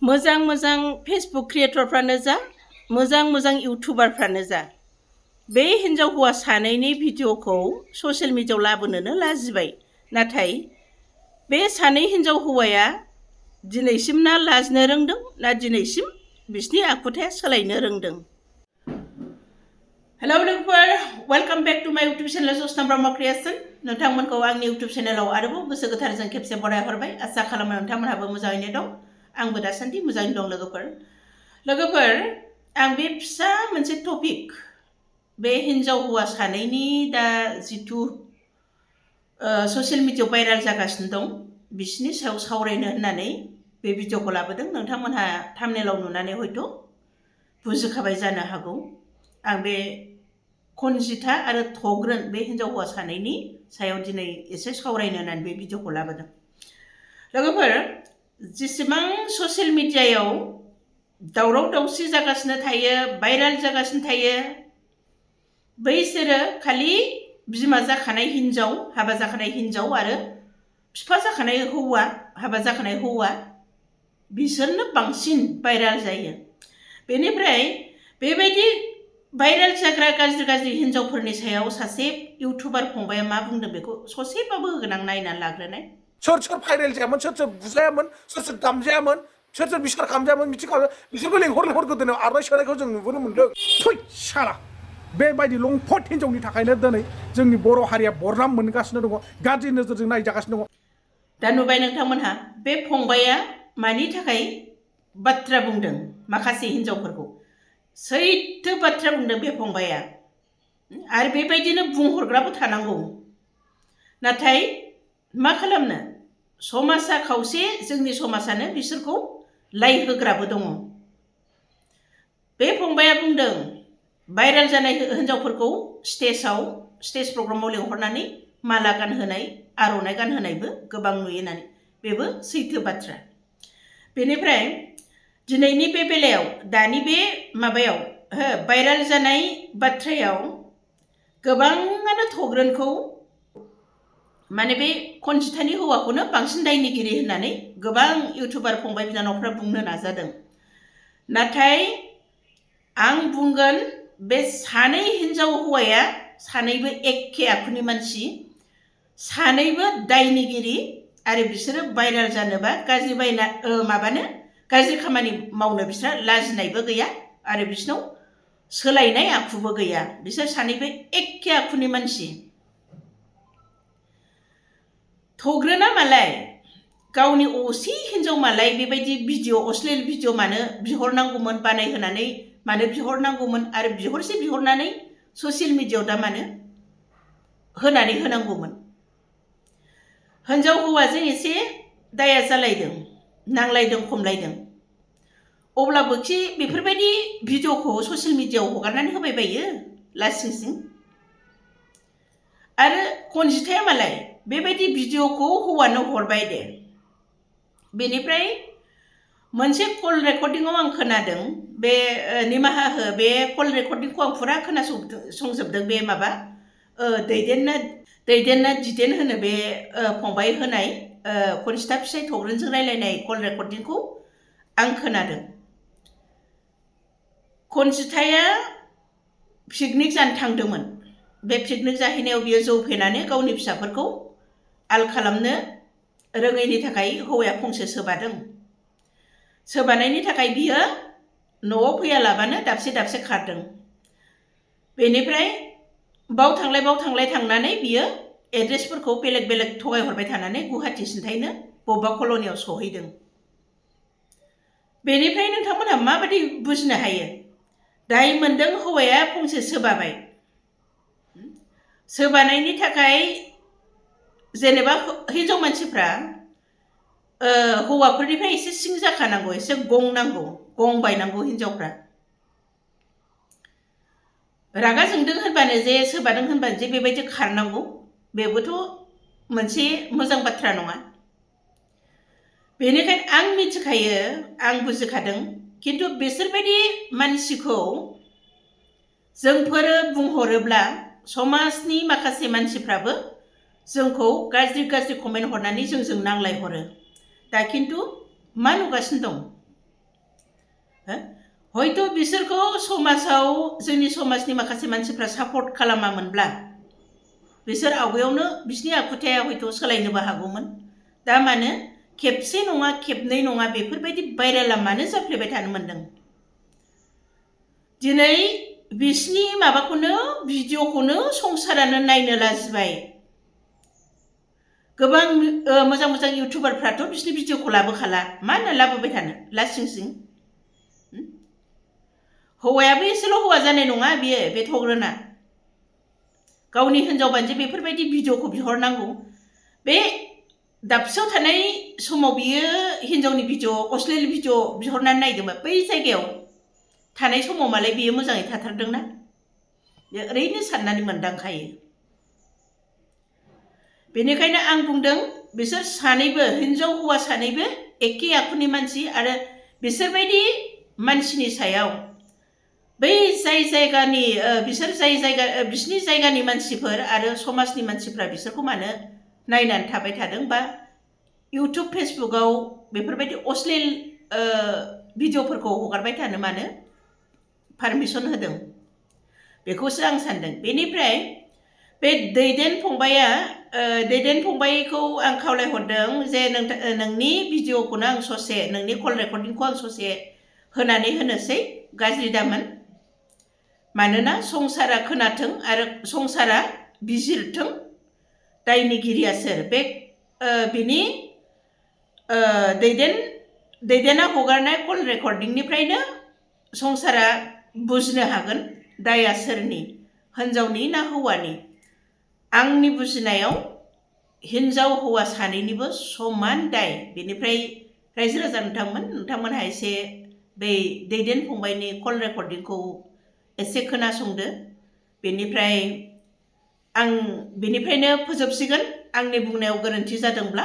मोजां मोजां फेसबुक क्रिएटरफ्रानो जा मोजां मोजां इउटुबारफ्रानो जा बे हिन्जाव हौवा सानैनि भिडिअखौ ससियेल मिडियायाव लाबोनोनो लाजिबाय। नाथाय बे सानै हिन्जाव हौवाया दिनैसिम ना लाजिनो रोंदों ना दिनैसिम बिसिनि आखुथाया सोलायनो रोंदों। हेलौ लोगोफोर, वेलकाम बेक टु माय इउटुब चेनेल जसना ब्रह्म क्रिएशन। नोंथांमोनखौ आंनि इउटुब चेनेलाव आरोबाव गोसो गोथारजों खेबसे बरायहरबाय। आसा खालामो नोंथांमोनहाबो मोजाङैनो दं। आंबो दासान्दि मोजाङैनो दं लोगोफोर आं बे फिसा मोनसे टपिक बे हिन्जाव हौवा सानैनि दा जिथु ससियेल मिडियायाव भाइराल जागासिनो दं बिसिनि सायाव सावरायनो होननानै बे भिडिअखौ लाबोदों। नोंथांमोनहा थाम्बनेलाव नुनानै हयथ' बुजिखाबाय जानो हागौ। आं बे कनजिथा आरो थग्रोन बे हिन्जाव हौवा सानैनि सायाव दिनै एसे सावरायनो होननानै बे भिडिअखौ लाबोदों। लोगोफोर, जेसेबां ससियेल मिडियायाव दावराव दावसि जागासिनो थायो, भाइराल जागासिनो थायो, बैसोरो खालि बिमा जाखानाय हिन्जाव, हाबा जाखानाय हिन्जाव आरो बिफा जाखानाय हौवा, हाबा जाखानाय हौवा, बिसोरनो बांसिन भाइराल जायो। बेनिफ्राय बेबायदि भाइराल जाग्रा गाज्रि गाज्रि हिन्जावफोरनि सायाव सासे इउटुबार फंबाया मा बुंदों बेखौ ससेबाबो होगोन आं, नायनानै लाग्रोनाय। सोर सोर भाइरेल जायामोन, सोर सोर बुजायामोन, सोर सोर दामजायामोन, सोर सोर बिसार खालामजायामोन, मिथिं खालामजायामोन, बिसोरखौ लेंहर गोदोनायाव आरनाइ सोनायखौ जों नुबोनो मोन्दों। थुइ साला, बेबायदि लंफट हिन्जावनि थाखायनो दिनै जोंनि बर' हारिया बरनाम मोनगासिनो दङ, गाज्रि नोजोरजों नायजागासिनो दङ। दा नुबाय नोंथांमोनहा बे फंबाया मानि थाखाय बाथ्रा बुंदों। माखासे हिन्जावफोरखौ सैथो बाथ्रा बुंदों बे फंबाया, आरो बेबायदिनो बुंहरग्राबो थानांगौ। नाथाय मा खालामनो, समाजा खावसे जोंनि समाजानो बिसोरखौ लाइ होग्राबो दङ। बे फंबाया बुंदों भाइराल जानाय हिन्जावफोरखौ स्टेज प्रग्रामाव लिंहरनानै माला गानहोनाय, आर'नाइ गानहोनायबो गोबां नुयो होननानै, बेबो सैथो बाथ्रा। बेनिफ्राय दिनैनि बे बेलायाव, दानि बे माबायाव भाइराल जानाय बाथ्रायाव गोबाङानो थग्रोनखौ, माने बे कनजिथानि हौवाखौनो बांसिन दायनिगिरि होननानै गोबां इउटुबार फंबाय बिनानावफ्रा बुंनो नाजादों। नाथाय आं बुंगोन, बे सानै हिन्जाव हौवाया सानैबो एखे आखुनि मानसि, सानैबो दायनिगिरि, आरो बिसोरो भाइराल जानोबा गाज्रि खामानि मावनो बिसोर लाजिनायबो गैया, आरो बिसोरनाव सोलायनाय आखुबो गैया। बिसोर सानैबो एखे आखुनि मानसि। थग्रोना मालाय गावनि असे हिन्जाव मालाय बेबायदि भिडिअ, अश्लील भिडिअ मानो बिहरनांगौमोन, बानायहोनानै मानो बिहरनांगौमोन, आरो बिहरनानै ससियेल मिडियायाव दा मानो होनानै होनांगौमोन। हिन्जाव हौवाजों एसे दाया जालायदों, नांलायदों, खमलायदों, अब्लाबोखि बेफोरबायदि भिडिअखौ ससियेल मिडियायाव हगारनानै होबाय बायो लासिंसिं। आरो कनजिथाया मालाय बेबायदि भिडिअखौ हौवानो हरबाय दे। बेनिफ्राय मोनसे कल रेकर्डिंआव आं खोनादों, बे निमाहा हो, बे कल रेकर्डिंखौ आं फुरा खोनासंजोबदों। बे माबा दैदेनना दिदेन होनो बे फंबाय होनाय कनजिथा फिसाय थग्रोनजों रायलायनाय कल रेकर्डिंखौ आं खोनादों। कनजिथाया पिकनिक जानो थांदोंमोन। बे पिकनिक जाहैनायाव बियो जौ फेनानै गावनि फिसाफोरखौ आल खालामनो रोङैनि थाखाय हौवाया फंसे सोबादों। सोबानायनि थाखाय बियो न'आव फैयालाबानो दाबसे दाबसे खारदों। बेनिफ्राय बाव थांलाय थांनानै बियो एड्रेसफोरखौ बेलेग बेलेग थगायहरबाय थानानै गुवाहाटि सिन्थायनो बबेबा कल'नियाव सहैदों। बेनिफ्राय नोंथांमोनहा माबायदि बुजिनो हायो? दाय मोनदों, हौवाया फंसे सोबाबाय। सोबानायनि थाखाय जेनेबा हिन्जाव मानसिफ्रा हौवाफोरनिफ्राय एसे सिं जाखानांगौ, एसे गं नांगौ, गं बायनांगौ। हिन्जावफ्रा रागा जोंदों होनबानो जे, सोबादों होनबानो जे बेबायदि खारनांगौ, बेबोथ' मोनसे मोजां बाथ्रा नङा। बेनिखायनो आं मिथिखायो, आं बुजिखादों, खिन्थु बिसोरबायदि मानसिखौ जोंफोरो बुंहरोब्ला समाजनि माखासे मानसिफ्राबो जोंखौ गाज्रि कमेन्ट हरनानै जोंजों नांलायहरो। दा खिन्थु मा नुगासिनो दं? हयथ' बिसोरखौ समाजाव जोंनि समाजनि माखासे मानसिफ्रा सापर्ट खालामामोनब्ला बिसोर आवगायावनो बिसिनि आखुथाया हयथ' सोलायनोबो हागौमोन दा मानो खेबसे नङा खेबनै नङा बेफोरबायदि भाइरेला मानो जाफ्लेबाय थानो मोनदों दिनै बिसिनि माबाखौनो भिडिअखौनो संसारानो नायनो लाजिबाय गोबां मोजां मोजां इउटुबारफ्राथ' बिसिनि भिडिअखौ लाबोखाला मा होनना लाबोबाय थानो लासिं सिं हौवायाबो एसेल' हौवा जानाय नङा बियो बे थग्रोना गावनि हिनजावबानो जे बेफोरबायदि भिडिअखौ बिहरनांगौ बे दाबसेयाव थानाय समाव बियो हिनजावनि भिडिअ अश्लील भिडिअ बिहरनानै नायदोंबा बै जायगायाव थानाय समाव मालाय बियो मोजाङै थाथारदोंना बे ओरैनो साननानै मोनदांखायो बेनिखायनो आं बुंदों बिसोर सानैबो हिनजाव हौवा सानैबो एखे आखुनि मानसि आरो बिसोरबायदि मानसिनि सायाव बै जाय जायगानि बिसोर जाय जायगा बिसिनि जायगानि मानसिफोर आरो समाजनि मानसिफ्रा बिसोरखौ मानो नायनानै थाबाय थादों बा इउटुब फेसबुकआव बेफोरबायदि अश्लील भिडिअफोरखौ हगारबाय थानो मानो पारमिसन होदों बेखौसो आं सानदों बेनिफ्राय बे दैदेन फंबायखौ आं खावलायहरदों जे नोंनि भिडिअखौनो आं ससे नोंनि कल रेकर्डिंखौ आं ससे होनानै होनोसै गाज्रि दामोन मानोना संसारा खोनाथों आरो संसारा बिजिरथों दायनिगिरिया सोर बे बिनि दैदेना हगारनाय कल रेकर्डिंनिफ्रायनो संसारा बुजिनो हागोन दाया सोरनि हिनजावनि ना हौवानि आंनि बुजिनायाव हिनजाव हौवा सानैनिबो समान दाय बेनिफ्राय रायजो राजा नोंथांमोनहा एसे बै दैदेन फंबायनि कल रेकर्डिंखौ एसे खोनासंदो बेनिफ्राय आं बेनिफ्रायनो फोजोबसिगोन आंनि बुंनायाव गोरोन्थि जादोंब्ला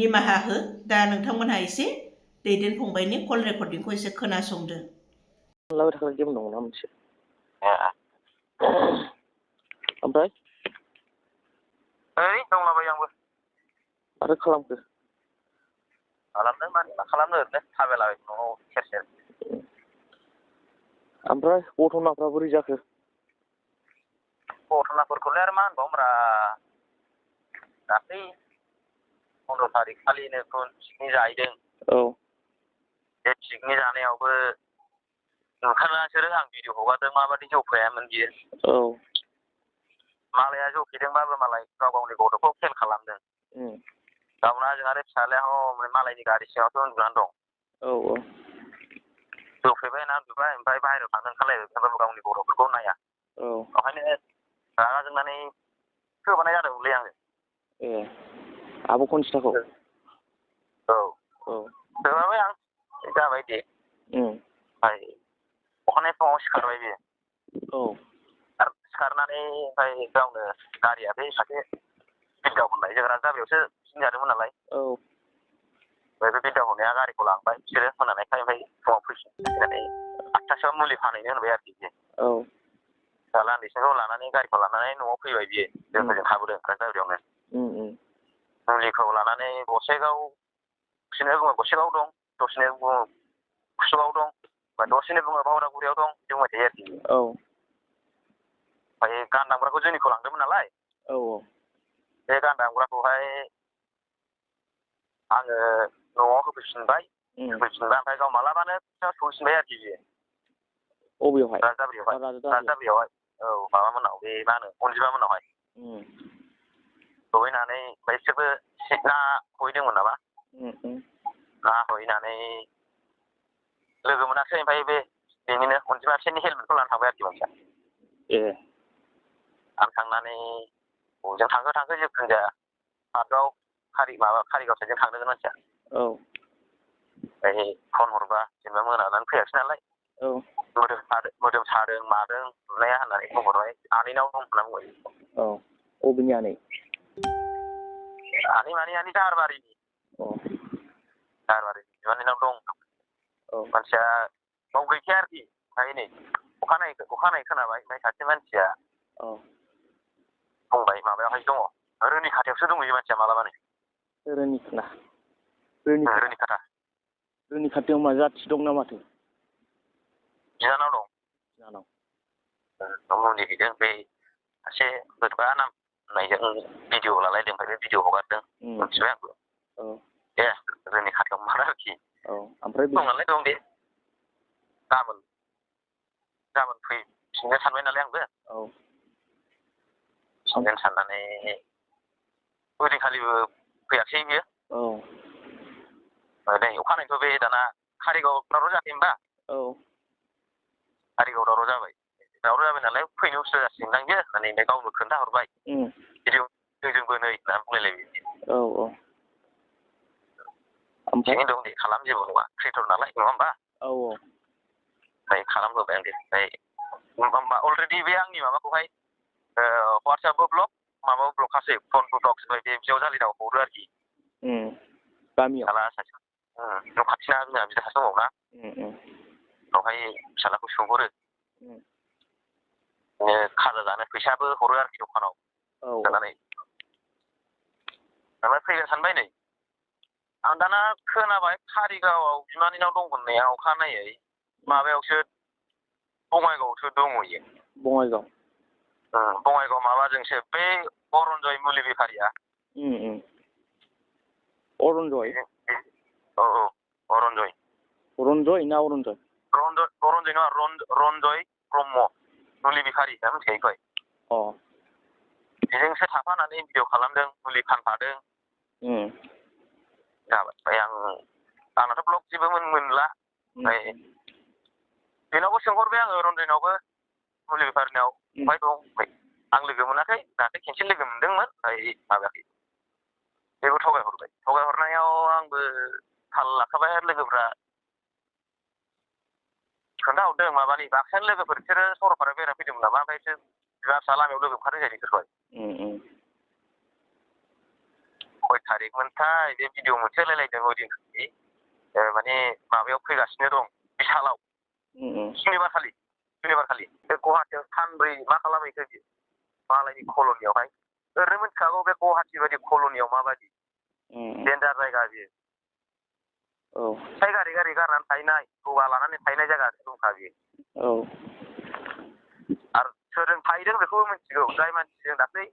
निमाहा हो दा नोंथांमोनहा एसे दैदेन फंबायनि कल रेकर्डिंखौ एसे खोनासंदो लाबाय थाग्रा गेम दंना मोनसे ओमफ्राय ओइ दंलाबायो आंबो माथो खालामखो खालामदों माने मा खालामनो ओरैनो थाबायलाबाय न'आव सेर सेर ओमफ्राय गथ'नाफ्रा बोरै जाखो घटनाफोरखौलाय आरो मा होनबावोब्रा दाख्लै 15 तारिख खालिनो पिकनिक जाहैदों औ बे पिकनिक जानायावबो नुखादों नोंसोरो आं भिडिअ हगारदों माबादि जौफायामोन बियो औ मालाया जौफेदोंबाबो मालाय गाव गावनि गथ'खौ खेल खालामदों गावना जों आरो फिसाज्लाया हनै मालायनि गारि सिङावसो उन्दुनानै दं औ औ जौफेबाय ना उन्दुबाय ओमफ्राय बाहेरायाव थांनो ओंखारलायबाय गावनि गथ'फोरखौ नाया औ ओंखायनो रागा जोंनानै होबोनाय जादोंमोनलै आङो ए आब' कनिष्ठाखौ औ औ होबाय आं जाबाय दे ओमफ्राय अखानायै फुङाव सिखारबाय बियो औ आरो सिखारनानै ओमफ्राय गावनो गारिया बे सासे बिद्दा हरनाय जों राजाबायावसो सिनजादोंमोन नालाय औ ओमफ्राय बे बिद्दा हरनाया गारिखौ लांबाय बिसोरो मोनानायखाय ओमफ्राय फुङाव फैनानै 8थासोआव मुलि फानहैनो होनबाय आरोखि बियो औ फिसाज्ला उन्दैसिनखौ लानानै गारिखौ लानानै न'आव फैबाय बियो जोंजों थाबोदों राजाबायावनो मुलिखौ लानानै गसाइगाव दसेनो बुङो गसाइगाव दं दसेनो बुङो कुसुगाव दं दसेनो बुङो बावरागुरियाव दं बिदि बुंबाय थायो आरोखि औ ओमफ्राय गानदामग्राखौ जोंनिखौ लांदोंमोन नालाय औ बे गानदामग्राखौहाय आङो न'आव होफैफिनबाय ओमफ्राय गाव मालाबानो सहैफिनबाय आरोखि बियो अबेयावहाय राजाबायावहाय औ माबा मोननाव बे मा होनो अनजिमा मोननावहाय सहैनानै बिसोरबो ना हहैदोंमोन नामा ना हहैनानै लोगो मोनासै ओमफ्राय बेनिनो अनजिमा फिसानि हेलमेटखौ लानानै थांबाय आरोखि मानसिया ए आं थांनानै बबेजों थांखो जिखुनु जाया हाटआव कारिगाव साइडजों थांदोंमोन मानसिया औ ओमफ्राय फन हरबा जेनेबा मोनानानै फैयासै नालाय औ मोदोम सादों मादों बुनाया होननानै बुंहरबाय आनैनाव दं होनना बुंबाय औ अबेनि आनै माने दारबारिनि बिमानैनाव दं औ मानसिया बाव गैखाया आरोखि ओमफ्राय नै अखानायै खोनाबाय ओमफ्राय सासे मानसिया बुंबाय माबायावहाय दङ रोनि खाथायावसो दंहैयो मानसिया मालाबानो रोनि खाथायाव मा जाथि दं ना माथो बिनानाव दं बिनानाव मुलि हैदों बे सासे बोरैबा नाम होननायजों भिडिअ लालायदों ओमफ्राय बे भिडिअ हगारदों मिथिबाय आंबो औ दे जोंनि खाथियाव मार आरोखि औ ओमफ्राय दं नालाय दं दे गाबोन फैफिननो सानबाय नालाय आंबो औ थांगोन साननानै ओइदिनखालिबो फैयासै बियो औ नै अखानायैथ' बे दाना कारिगाव दावराव जायाखै होनबा औ कारिगाव दावराव जाबाय नालाय फैनो उसुबिदा जासिगोनदां बियो होननानै ओमफ्राय गावनो खोन्थाहरबाय भिडिअ जोंबो नै होननानै बुंलायलायबाय औ औ ओमफ्राय दं दे खालाम जेबो नङा क्रिएटर नालाय नङा होमबा औ औ ओमफ्राय खालामहोबाय आं दे ओमफ्राय अलरेडि बे आंनि माबाखौहाय वाट्सएपबो ब्लक माबाबो ब्लकखासै फनबो ब्लक बे बियाव जालिदाव हरो आरोखि गामियाव फिसाला सासे न' खाथिना जोंहा बिदा सासे दंबावो ना उनावहाय फिसालाखौ सोंहरो खाजा जानो फैसाबो हरो आरोखि दखानाव सोनानै ओमफ्राय फैगोन सानबाय नै आं दाना खोनाबाय कारिगावआव बिमानैनाव दं होननाया अखानायै माबायावसो बङाइगावआवसो दंहैयो बङाइगाव माबाजोंसो बे अरनजय मुलि बेफारिया अरनजय औ अरनजय ना अरनजय रन्जय नङा रन्जय ब्रह्म मुलि बेफारि दा मिथिखायो बेजोंसो थाफानानै भिडिअ खालामदों मुलि फानफादों जाबाय आंनाथ' ब्लग जेबो मोनला ओमफ्राय बेनावबो सोंहरबाय आङो रन्जयनावबो मुलि बेफारिनाव ओमफ्राय दं आं लोगो मोनाखै दाख्लै खेनसे लोगो मोनदोंमोन ओमफ्राय माबायाखै बेबो थगायहरनायाव आंबो थाल लाखाबाय लोगोफ्रा खोन्थाहरदों माबानि बाक्सानि लोगोफोर बिसोरो सरलपारायाव बेरायनो फैदोंमोन नामा ओमफ्राय बिसोर बिमा फिसा लामायाव लोगो ओंखारदों जाहैदों बिसोरखौहाय खय थारिखमोनथाय बे भिडिअ मोनसे होलायलायदों ओइदिनखालि माने माबायाव फैगासिनो दं बिशालाव सुनिबार खालि बे गुवाहाटियाव सानब्रै मा खालामहैखो बियो मालायनि कल'नियावहाय ओरैनो मिथिखागौ बे गुवाहाटि बायदि कल'नियाव माबायदि डेन्जार जायगा बियो गारि गारनानै थाहैनाय गगा लानानै थाहैनाय जायगा दंखा बियो आरो सोरजों थाहैदों बेखौबो मिथिगौ जाय मानसिजों दाख्लै